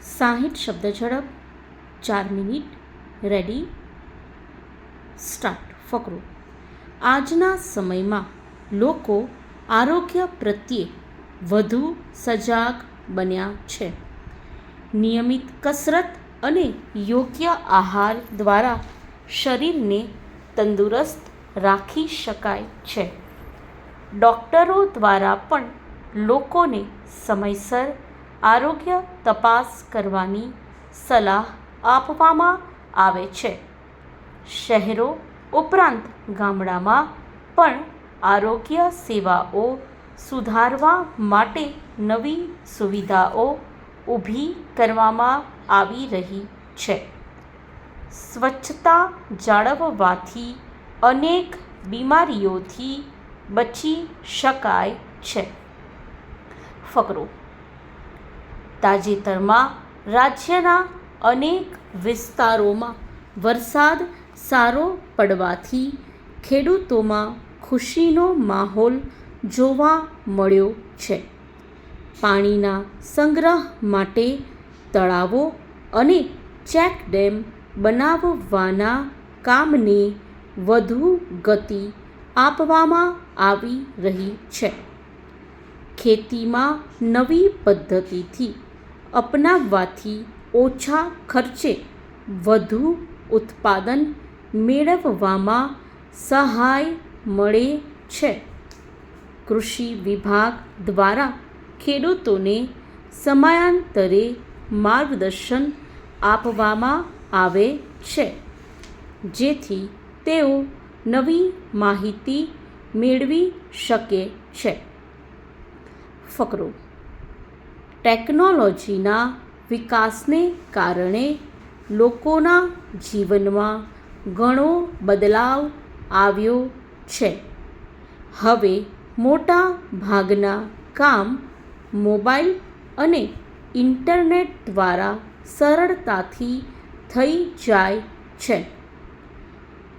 60 શબ્દ ઝડપ, 4 minute. Ready, start. ફકરો. આજના સમયમાં લોકો આરોગ્ય પ્રત્યે વધુ સજાગ બન્યા છે. નિયમિત કસરત અને યોગ્ય આહાર દ્વારા શરીરને તંદુરસ્ત રાખી શકાય છે. ડૉક્ટરો દ્વારા પણ લોકોને સમયસર આરોગ્ય તપાસ કરવાની સલાહ આપવામાં આવે છે. શહેરો ઉપરાંત ગામડામાં પણ આરોગ્ય સેવાઓ સુધારવા માટે નવી સુવિધાઓ ઊભી કરવામાં આવી રહી છે. સ્વચ્છતા જાળવવાથી અનેક બીમારીઓથી બચી શકાય છે. ફકરો. તાજેતરમાં રાજ્યના અનેક વિસ્તારોમાં વરસાદ સારો પડવાથી ખેડૂતોમાં ખુશીનો માહોલ જોવા મળ્યો છે. પાણીના સંગ્રહ માટે તળાવો અને ચેકડેમ બનાવવાના કામને વધુ ગતિ આપવામાં આવી રહી છે. ખેતીમાં નવી પદ્ધતિથી અપનાવવાથી ઓછા ખર્ચે વધુ ઉત્પાદન મેળવવામાં સહાય મળે છે. કૃષિ વિભાગ દ્વારા ખેડૂતોને સમયાંતરે માર્ગદર્શન આપવામાં આવે છે, જેથી તેઓ નવી માહિતી મેળવી શકે છે. ફકરો. ટેકનોલોજીના વિકાસને કારણે લોકોના જીવનમાં ઘણો બદલાવ આવ્યો છે. હવે મોટા ભાગના કામ મોબાઈલ અને ઇન્ટરનેટ દ્વારા સરળતાથી થઈ જાય છે.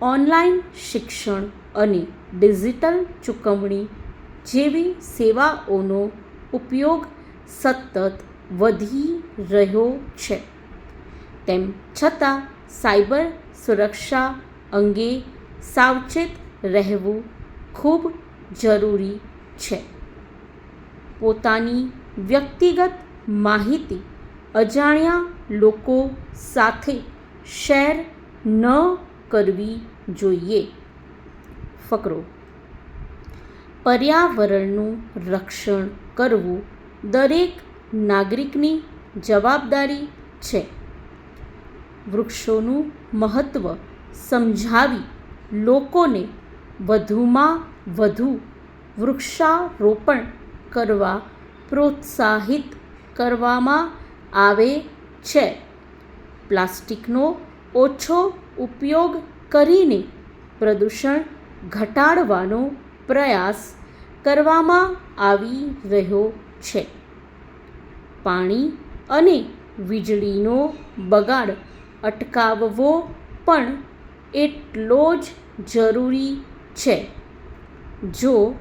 ઓનલાઈન શિક્ષણ અને ડિજિટલ ચૂકવણી જેવી સેવાઓનો ઉપયોગ સતત વધી રહ્યો છે. તેમ છતાં સાયબર સુરક્ષા અંગે સાવચેત રહેવું ખૂબ જરૂરી છે. પોતાની વ્યક્તિગત માહિતી અજાણ્યા લોકો સાથે શેર ન કરવી જોઈએ. ફકરો. પર્યાવરણનું રક્ષણ કરવું દરેક નાગરિકની જવાબદારી છે. વૃક્ષોનું મહત્ત્વ સમજાવી લોકોને વધુમાં વધુ વૃક્ષારોપણ કરવા પ્રોત્સાહિત કરવામાં આવે છે. પ્લાસ્ટિકનો ઓછો ઉપયોગ કરીને પ્રદૂષણ ઘટાડવાનો પ્રયાસ કરવામાં આવી રહ્યો છે. પાણી અને વીજળીનો બગાડ અટકાવવો પણ એટલો જ જરૂરી છે. જો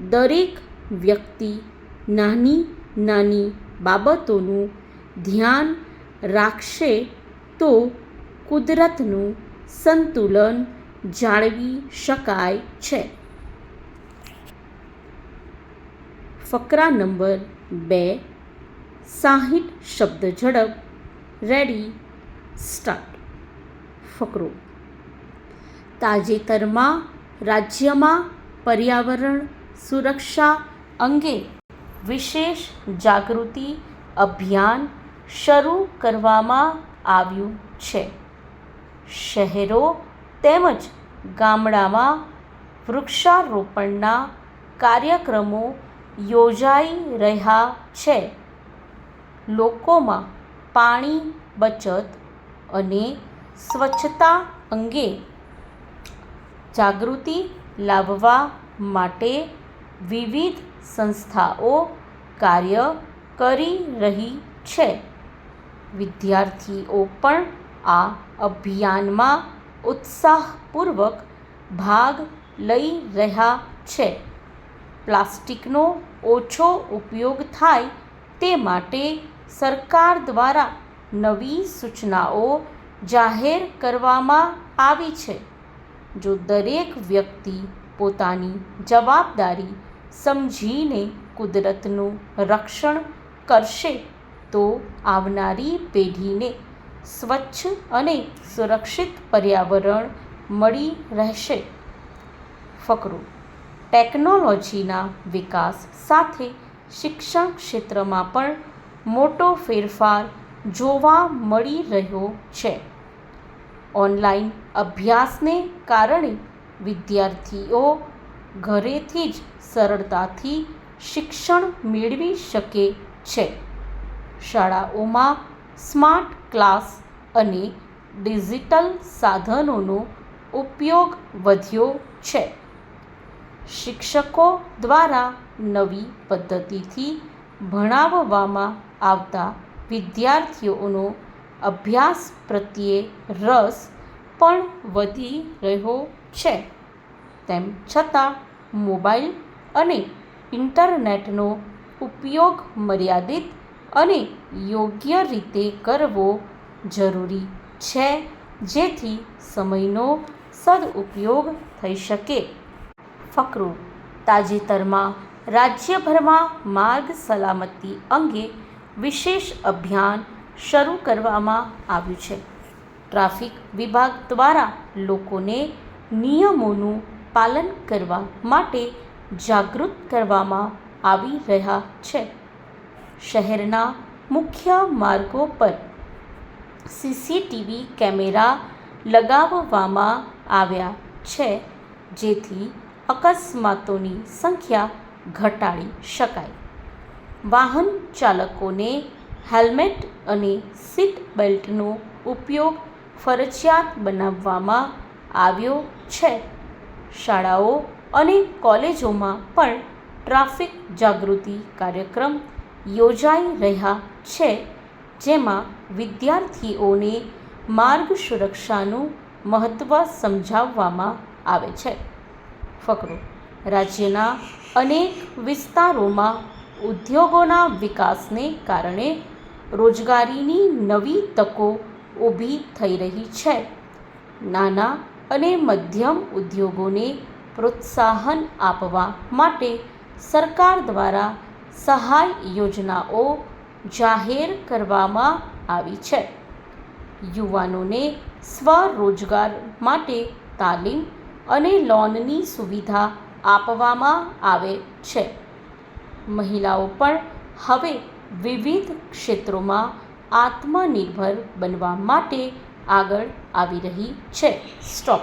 દરેક વ્યક્તિ નાની નાની બાબતોનું ધ્યાન રાખશે તો કુદરતનું સંતુલન જાળવી શકાય છે. ફકરા નંબર 2, 60 શબ્દ ઝડપ. Ready, start. ફકરો. તાજેતરમાં રાજ્યમાં પર્યાવરણ સુરક્ષા અંગે વિશેષ જાગૃતિ અભિયાન શરૂ કરવામાં આવ્યું છે. શહેરો તેમજ ગામડામાં વૃક્ષારોપણના કાર્યક્રમો યોજાઈ રહ્યા છે. લોકોમાં પાણી બચત અને સ્વચ્છતા અંગે જાગૃતિ લાવવા માટે વિવિધ સંસ્થાઓ કાર્ય કરી રહી છે. વિદ્યાર્થીઓ પણ આ અભિયાનમાં ઉત્સાહપૂર્વક ભાગ લઈ રહ્યા છે. પ્લાસ્ટિકનો ઓછો ઉપયોગ થાય તે માટે સરકાર દ્વારા નવી સૂચનાઓ જાહેર કરવામાં આવી છે. જો દરેક વ્યક્તિ પોતાની જવાબદારી સમજીને કુદરતનું રક્ષણ કરશે તો આવનારી પેઢીને સ્વચ્છ અને સુરક્ષિત પર્યાવરણ મળી રહેશે. ફકરો. ટેકનોલોજીના વિકાસ સાથે શિક્ષણ ક્ષેત્રમાં પણ મોટો ફેરફાર જોવા મળી રહ્યો છે. ઓનલાઈન અભ્યાસને કારણે વિદ્યાર્થીઓ ઘરેથી જ સરળતાથી શિક્ષણ મેળવી શકે છે. શાળાઓમાં સ્માર્ટ ક્લાસ અને ડિજિટલ સાધનોનો ઉપયોગ વધ્યો છે. શિક્ષકો દ્વારા નવી પદ્ધતિથી ભણાવવામાં આવતા વિદ્યાર્થીઓનો અભ્યાસ પ્રત્યે રસ પણ વધી રહ્યો છે. તેમ છતાં મોબાઈલ અને ઇન્ટરનેટનો ઉપયોગ મર્યાદિત અને યોગ્ય રીતે કરવો જરૂરી છે, જેથી સમયનો સદઉપયોગ થઈ શકે. ફકરો. તાજેતરમાં રાજ્યભરમાં માર્ગ સલામતી અંગે વિશેષ અભિયાન શરૂ કરવામાં આવ્યું છે. ટ્રાફિક વિભાગ દ્વારા લોકોને નિયમોનું પાલન કરવા માટે જાગૃત કરવામાં આવી રહ્યા છે. શહેરના મુખ્ય માર્ગો પર સીસીટીવી કેમેરા લગાવવામાં આવ્યા છે, જેથી અકસ્માતોની સંખ્યા ઘટાડી શકાય. વાહન ચાલકોને હેલ્મેટ અને સીટ બેલ્ટનો ઉપયોગ ફરજિયાત બનાવવામાં આવ્યો છે. શાળાઓ અને કોલેજોમાં પણ ટ્રાફિક જાગૃતિ કાર્યક્રમ યોજાઈ રહ્યા છે, જેમાં વિદ્યાર્થીઓને માર્ગ સુરક્ષાનું મહત્ત્વ સમજાવવામાં આવે છે. ફકરો. રાજ્યના અનેક વિસ્તારોમાં ઉદ્યોગોના વિકાસને કારણે રોજગારીની નવી તકો ઊભી થઈ રહી છે. નાના અને મધ્યમ ઉદ્યોગોને પ્રોત્સાહન આપવા માટે સરકાર દ્વારા સહાય યોજનાઓ જાહેર કરવામાં આવી છે. યુવાનોને સ્વરોજગાર માટે તાલીમ અને લોનની સુવિધા આપવામાં આવે છે. મહિલાઓ પણ હવે વિવિધ ક્ષેત્રોમાં આત્મનિર્ભર બનવા માટે આગળ આવી રહી છે. સ્ટોપ.